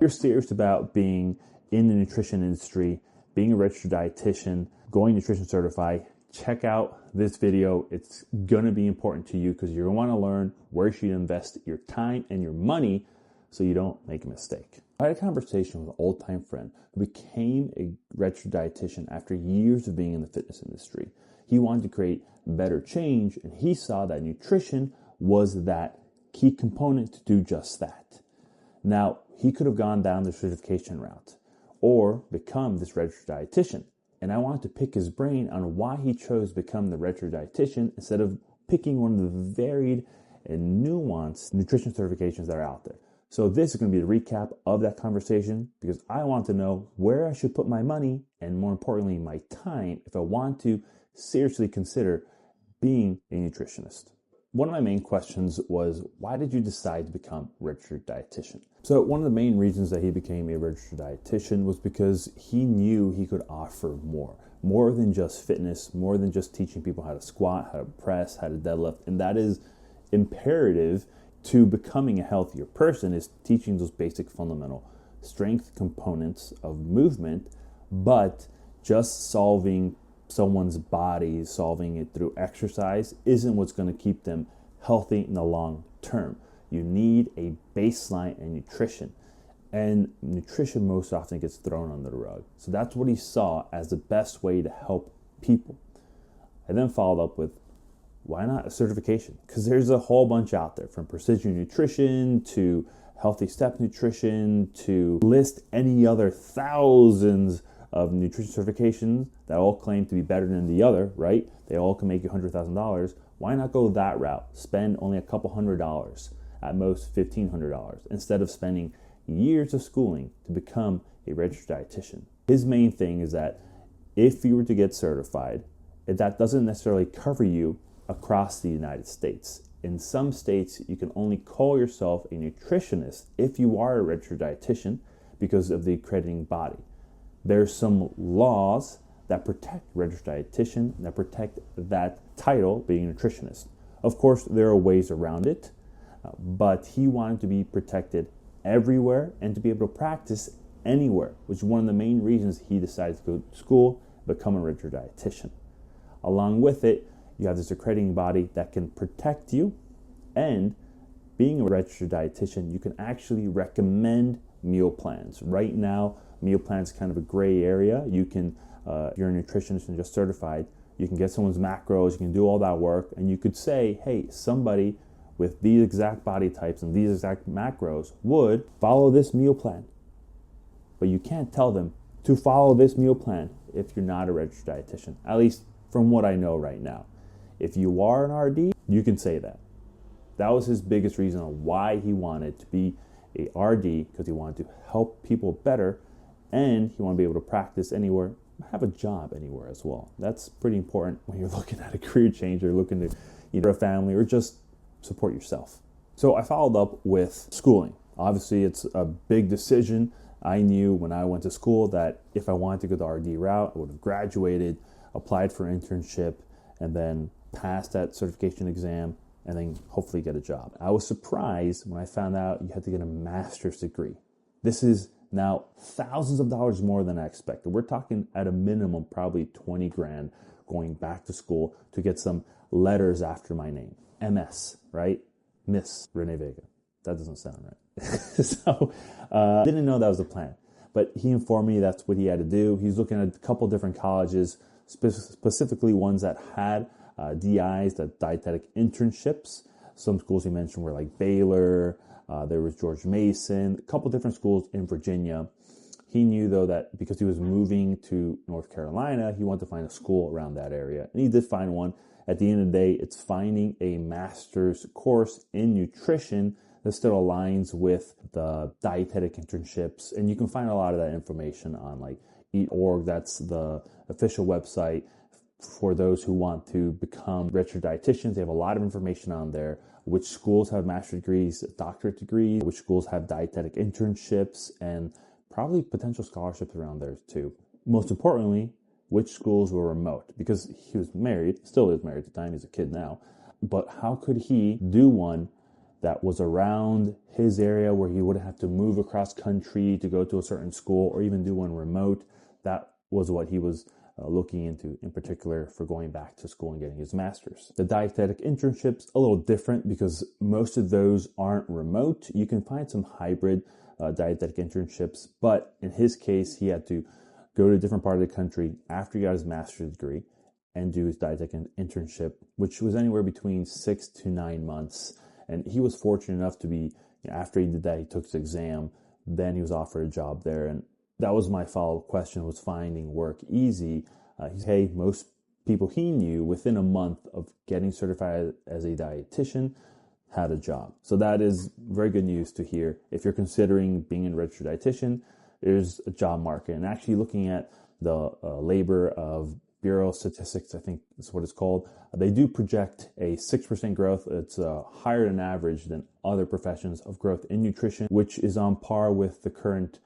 If you're serious about being in the nutrition industry, being a registered dietitian, going nutrition certified, check out this video. It's going to be important to you because you're going to want to learn where you should invest your time and your money so you don't make a mistake. I had a conversation with an old-time friend who became a registered dietitian after years of being in the fitness industry. He wanted to create better change, and he saw that nutrition was that key component to do just that. Now, he could have gone down the certification route or become this registered dietitian. And I wanted to pick his brain on why he chose to become the registered dietitian instead of picking one of the varied and nuanced nutrition certifications that are out there. So this is going to be a recap of that conversation because I want to know where I should put my money and, more importantly, my time if I want to seriously consider being a nutritionist. One of my main questions was, why did you decide to become a registered dietitian? So one of the main reasons that he became a registered dietitian was because he knew he could offer more than just fitness, more than just teaching people how to squat, how to press, how to deadlift. And that is imperative to becoming a healthier person, is teaching those basic fundamental strength components of movement, but just solving someone's body, solving it through exercise isn't what's going to keep them healthy in the long term. You need a baseline in nutrition, and nutrition most often gets thrown under the rug. So that's what he saw as the best way to help people. I then followed up with, why not a certification? Because there's a whole bunch out there, from precision nutrition to healthy step nutrition to list any other thousands of nutrition certifications that all claim to be better than the other, right? They all can make you $100,000. Why not go that route? Spend only a couple $100, at most $1,500, instead of spending years of schooling to become a registered dietitian. His main thing is that if you were to get certified, that doesn't necessarily cover you across the United States. In some states, you can only call yourself a nutritionist if you are a registered dietitian because of the accrediting body. There's some laws that protect registered dietitian, that protect that title, being a nutritionist. Of course, there are ways around it, but he wanted to be protected everywhere and to be able to practice anywhere, which is one of the main reasons he decided to go to school, become a registered dietitian. Along with it, you have this accrediting body that can protect you, and being a registered dietitian, you can actually recommend meal plans. Right now, meal plans is kind of a gray area. You can, if you're a nutritionist and just certified, you can get someone's macros, you can do all that work, and you could say, hey, somebody with these exact body types and these exact macros would follow this meal plan. But you can't tell them to follow this meal plan if you're not a registered dietitian, at least from what I know right now. If you are an RD, you can say that. That was his biggest reason on why he wanted to be a RD, because he wanted to help people better, and he wanted to be able to practice anywhere, have a job anywhere as well. That's pretty important when you're looking at a career change or looking to either a family or just support yourself. So I followed up with schooling. Obviously, it's a big decision. I knew when I went to school that if I wanted to go the RD route, I would have graduated, applied for an internship, and then passed that certification exam, and then hopefully get a job. I was surprised when I found out you had to get a master's degree. This is now thousands of dollars more than I expected. We're talking at a minimum, probably 20 grand going back to school to get some letters after my name. MS, right? Miss Renee Vega. That doesn't sound right. So didn't know that was the plan. But he informed me that's what he had to do. He's looking at a couple different colleges, specifically ones that had DIs, that dietetic internships. Some schools he mentioned were like Baylor, there was George Mason, a couple different schools in Virginia. He knew, though, that because he was moving to North Carolina, he wanted to find a school around that area. And he did find one. At the end of the day, it's finding a master's course in nutrition that still aligns with the dietetic internships. And you can find a lot of that information on like Eat.org. That's the official website for those who want to become registered dietitians. They have a lot of information on there. Which schools have master's degrees, doctorate degrees, which schools have dietetic internships, and probably potential scholarships around there too. Most importantly, which schools were remote, because he was married, still is married at the time, he's a kid now. But how could he do one that was around his area where he wouldn't have to move across country to go to a certain school or even do one remote. That was what he was looking into, in particular for going back to school and getting his master's. The dietetic internship's a little different because most of those aren't remote. You can find some hybrid dietetic internships, but in his case, he had to go to a different part of the country after he got his master's degree and do his dietetic internship, which was anywhere between 6 to 9 months. And he was fortunate enough to be, after he did that, he took his exam, then he was offered a job there. And that was my follow-up question, was finding work easy? Hey, most people he knew within a month of getting certified as a dietitian had a job. So that is very good news to hear. If you're considering being a registered dietitian, there's a job market. And actually looking at the labor of Bureau of Statistics, I think is what it's called, they do project a 6% growth. It's higher than average than other professions of growth in nutrition, which is on par with the current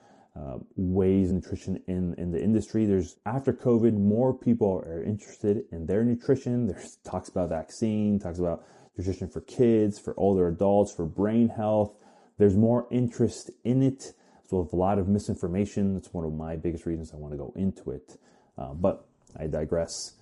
ways nutrition in the industry. There's, after COVID, more people are interested in their nutrition. There's talks about vaccine, talks about nutrition for kids, for older adults, for brain health. There's more interest in it. So with a lot of misinformation, that's one of my biggest reasons I want to go into it. But I digress.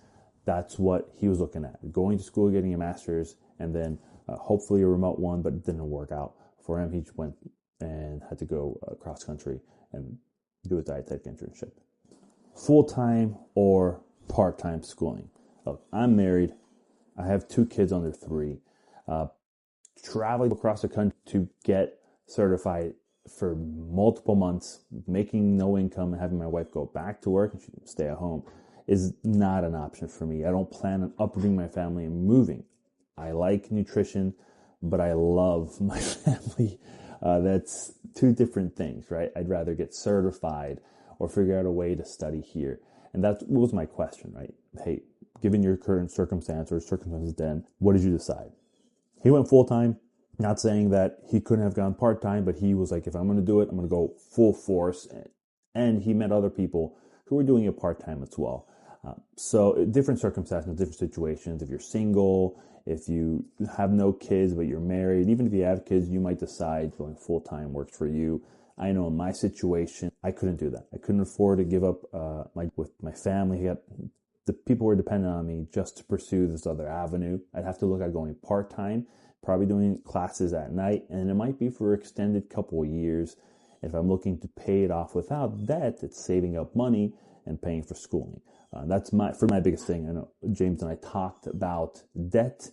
That's what he was looking at. Going to school, getting a master's, and then hopefully a remote one, but it didn't work out for him. He went and had to go cross country and do a dietetic internship. Full-time or part-time schooling. Look, I'm married. I have 2 kids under 3. Traveling across the country to get certified for multiple months, making no income and having my wife go back to work and she stay at home is not an option for me. I don't plan on uprooting my family and moving. I like nutrition, but I love my family. That's 2 different things, right? I'd rather get certified or figure out a way to study here. And that was my question, right? Hey, given your current circumstance or circumstances then, what did you decide? He went full-time, not saying that he couldn't have gone part-time, but he was like, if I'm going to do it, I'm going to go full force. And he met other people who were doing it part-time as well. So different circumstances, different situations. If you're single, if you have no kids, but you're married, even if you have kids, you might decide going full-time works for you. I know in my situation, I couldn't do that. I couldn't afford to give up with my family. The people were dependent on me just to pursue this other avenue. I'd have to look at going part-time, probably doing classes at night, and it might be for an extended couple of years. If I'm looking to pay it off without debt, it's saving up money and paying for schooling. That's my biggest thing. I know James and I talked about debt.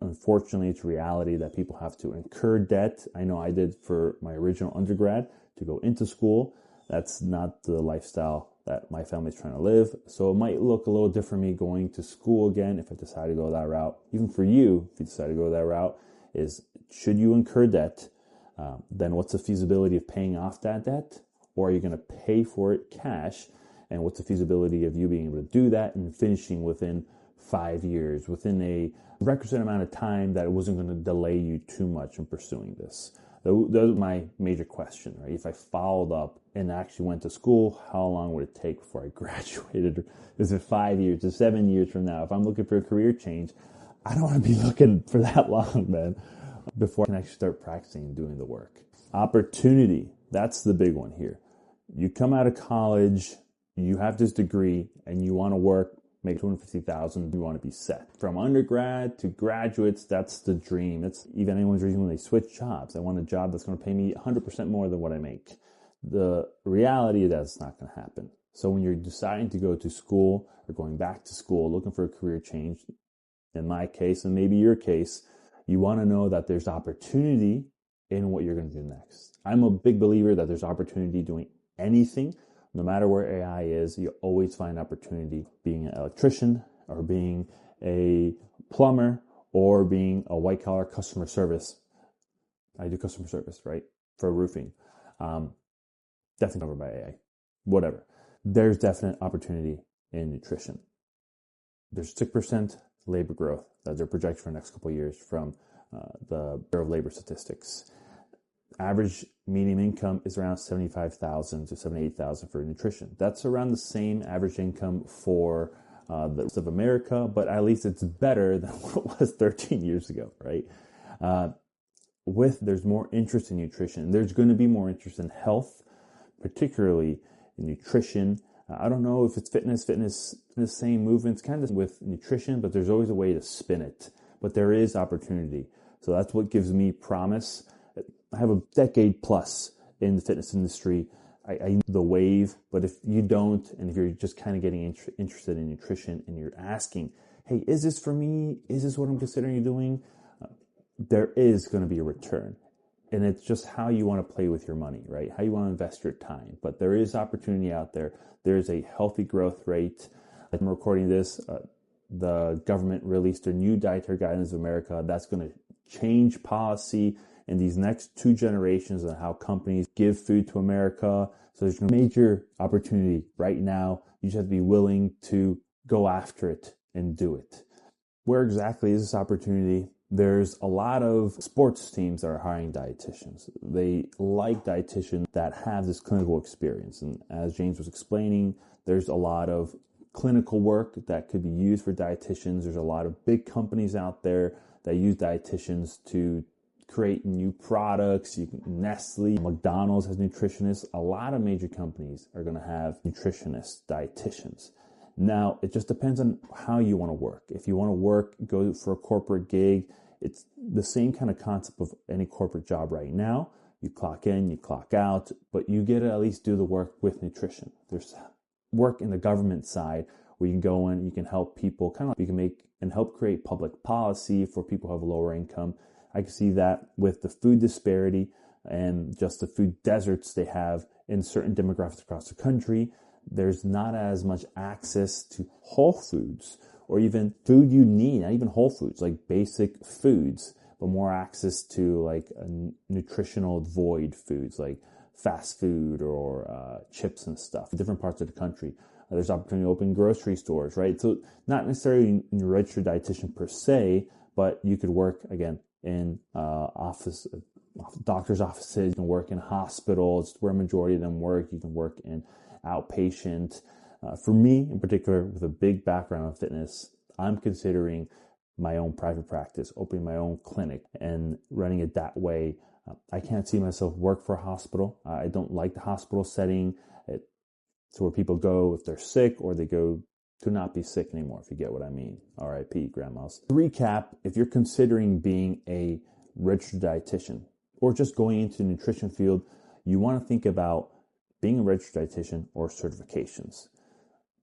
Unfortunately, it's reality that people have to incur debt. I know I did for my original undergrad to go into school. That's not the lifestyle that my family's trying to live. So it might look a little different for me going to school again if I decide to go that route. Even for you, if you decide to go that route, is should you incur debt, then what's the feasibility of paying off that debt? Or are you going to pay for it cash? And what's the feasibility of you being able to do that and finishing within 5 years, within a requisite amount of time that it wasn't going to delay you too much in pursuing this? That was my major question, right? If I followed up and actually went to school, how long would it take before I graduated? Is it 5 years? Is it 7 years from now? If I'm looking for a career change, I don't want to be looking for that long, man, before I can actually start practicing and doing the work. Opportunity, that's the big one here. You come out of college, you have this degree, and you want to work, make $250,000, you want to be set. From undergrad to graduates, that's the dream. It's even anyone's dream when they switch jobs. I want a job that's going to pay me 100% more than what I make. The reality is that's not going to happen. So when you're deciding to go to school or going back to school, looking for a career change, in my case, and maybe your case, you want to know that there's opportunity in what you're going to do next. I'm a big believer that there's opportunity doing anything. No matter where AI is, you always find opportunity being an electrician or being a plumber or being a white-collar customer service. I do customer service, right, for roofing. Definitely covered by AI. Whatever. There's definite opportunity in nutrition. There's 6% labor growth that they're projecting for the next couple of years from the Bureau of Labor Statistics. Average median income is around $75,000 to $78,000 for nutrition. That's around the same average income for the rest of America, but at least it's better than what it was 13 years ago, right? there's more interest in nutrition. There's going to be more interest in health, particularly in nutrition. I don't know if it's fitness, the same movements kind of with nutrition, but there's always a way to spin it. But there is opportunity. So that's what gives me promise. I have a decade plus in the fitness industry. I know the wave, but if you don't, and if you're just kind of getting interested in nutrition and you're asking, hey, is this for me? Is this what I'm considering doing? There is going to be a return. And it's just how you want to play with your money, right? How you want to invest your time. But there is opportunity out there. There's a healthy growth rate. I'm recording this. The government released their new dietary guidelines of America. That's going to change policy in these next 2 generations on how companies give food to America. So there's a major opportunity right now. You just have to be willing to go after it and do it. Where exactly is this opportunity? There's a lot of sports teams that are hiring dietitians. They like dietitians that have this clinical experience. And as James was explaining, there's a lot of clinical work that could be used for dietitians. There's a lot of big companies out there that use dietitians to create new products. Nestle, McDonald's has nutritionists. A lot of major companies are going to have nutritionists, dietitians. Now, it just depends on how you want to work. If you want to work, go for a corporate gig. It's the same kind of concept of any corporate job right now. You clock in, you clock out, but you get to at least do the work with nutrition. There's work in the government side where you can go in, you can help people, kind of like you can make and help create public policy for people who have a lower income. I can see that with the food disparity and just the food deserts they have in certain demographics across the country. There's not as much access to whole foods or even food you need, not even whole foods, like basic foods, but more access to like nutritional void foods like fast food or chips and stuff in different parts of the country. There's opportunity to open grocery stores, right? So not necessarily a registered dietitian per se, but you could work, again, in doctor's offices. You can work in hospitals where a majority of them work. You can work in outpatient. For me, in particular, with a big background in fitness, I'm considering my own private practice, opening my own clinic and running it that way. I can't see myself work for a hospital. I don't like the hospital setting. It's where people go if they're sick or they go to not be sick anymore, if you get what I mean. RIP, grandmas. To recap, if you're considering being a registered dietitian or just going into the nutrition field, you want to think about being a registered dietitian or certifications.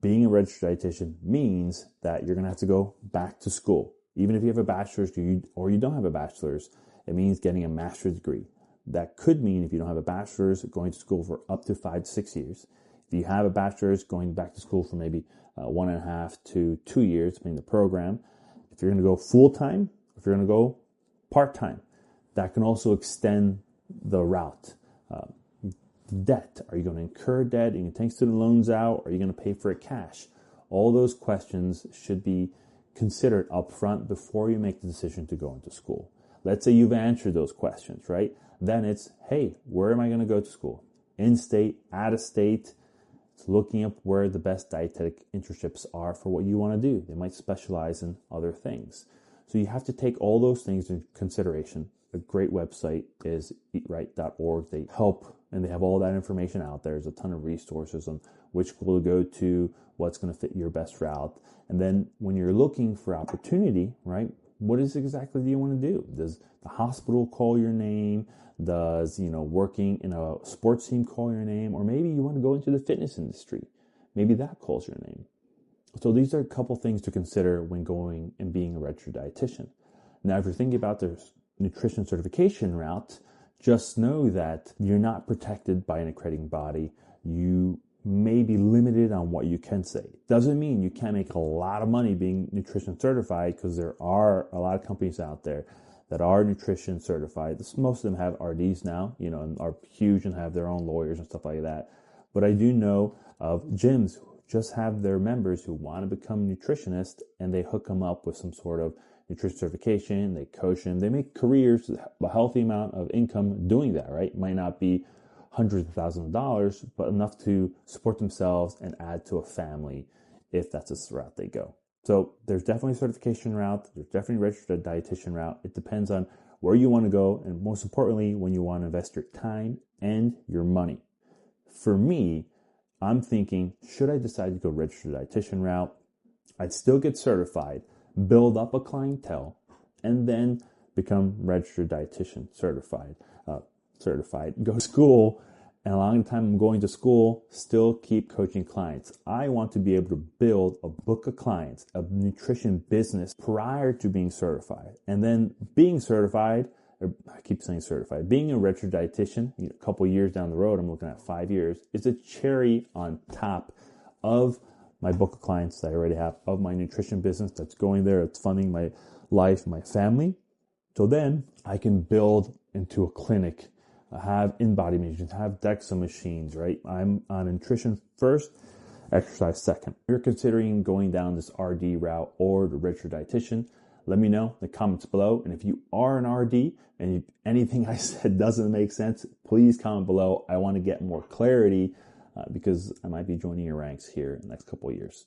Being a registered dietitian means that you're going to have to go back to school. Even if you have a bachelor's or you don't have a bachelor's, it means getting a master's degree. That could mean if you don't have a bachelor's, going to school for up to 5 to 6 years. If you have a bachelor's, going back to school for maybe 1.5 to 2 years, depending on the program. If you're going to go full-time, if you're going to go part-time, that can also extend the route. Debt. Are you going to incur debt? Are you going to take student loans out? Are you going to pay for it cash? All those questions should be considered up front before you make the decision to go into school. Let's say you've answered those questions, right? Then it's, hey, where am I going to go to school? In-state, out-of-state. It's looking up where the best dietetic internships are for what you want to do. They might specialize in other things. So you have to take all those things into consideration. A great website is eatright.org. They help and they have all that information out there. There's a ton of resources on which school to go to, what's going to fit your best route. And then when you're looking for opportunity, right, what is exactly do you want to do? Does the hospital call your name? Does, working in a sports team call your name? Or maybe you want to go into the fitness industry. Maybe that calls your name. So these are a couple things to consider when going and being a registered dietitian. Now, if you're thinking about the nutrition certification route, just know that you're not protected by an accrediting body. You may be limited on what you can say. Doesn't mean you can't make a lot of money being nutrition certified, because there are a lot of companies out there that are nutrition certified. Most of them have RDs now, and are huge and have their own lawyers and stuff like that. But I do know of gyms who just have their members who want to become nutritionists, and they hook them up with some sort of nutrition certification. They coach them. They make careers, a healthy amount of income doing that, right? It might not be hundreds of thousands of dollars, but enough to support themselves and add to a family if that's the route they go. So there's definitely a certification route. There's definitely a registered dietitian route. It depends on where you want to go, and most importantly, when you want to invest your time and your money. For me, I'm thinking, should I decide to go registered dietitian route? I'd still get certified, build up a clientele, and then become registered dietitian certified. Go to school, and along the time I'm going to school, still keep coaching clients. I want to be able to build a book of clients, a nutrition business prior to being certified. And then being certified, I keep saying certified, being a registered dietitian, a couple years down the road, I'm looking at 5 years, is a cherry on top of my book of clients that I already have, of my nutrition business that's going there, it's funding my life, my family. So then I can build into a clinic, have in-body machines, have DEXA machines, right? I'm on nutrition first, exercise second. If you're considering going down this RD route or the registered dietitian, let me know in the comments below. And if you are an RD and anything I said doesn't make sense, please comment below. I want to get more clarity because I might be joining your ranks here in the next couple of years.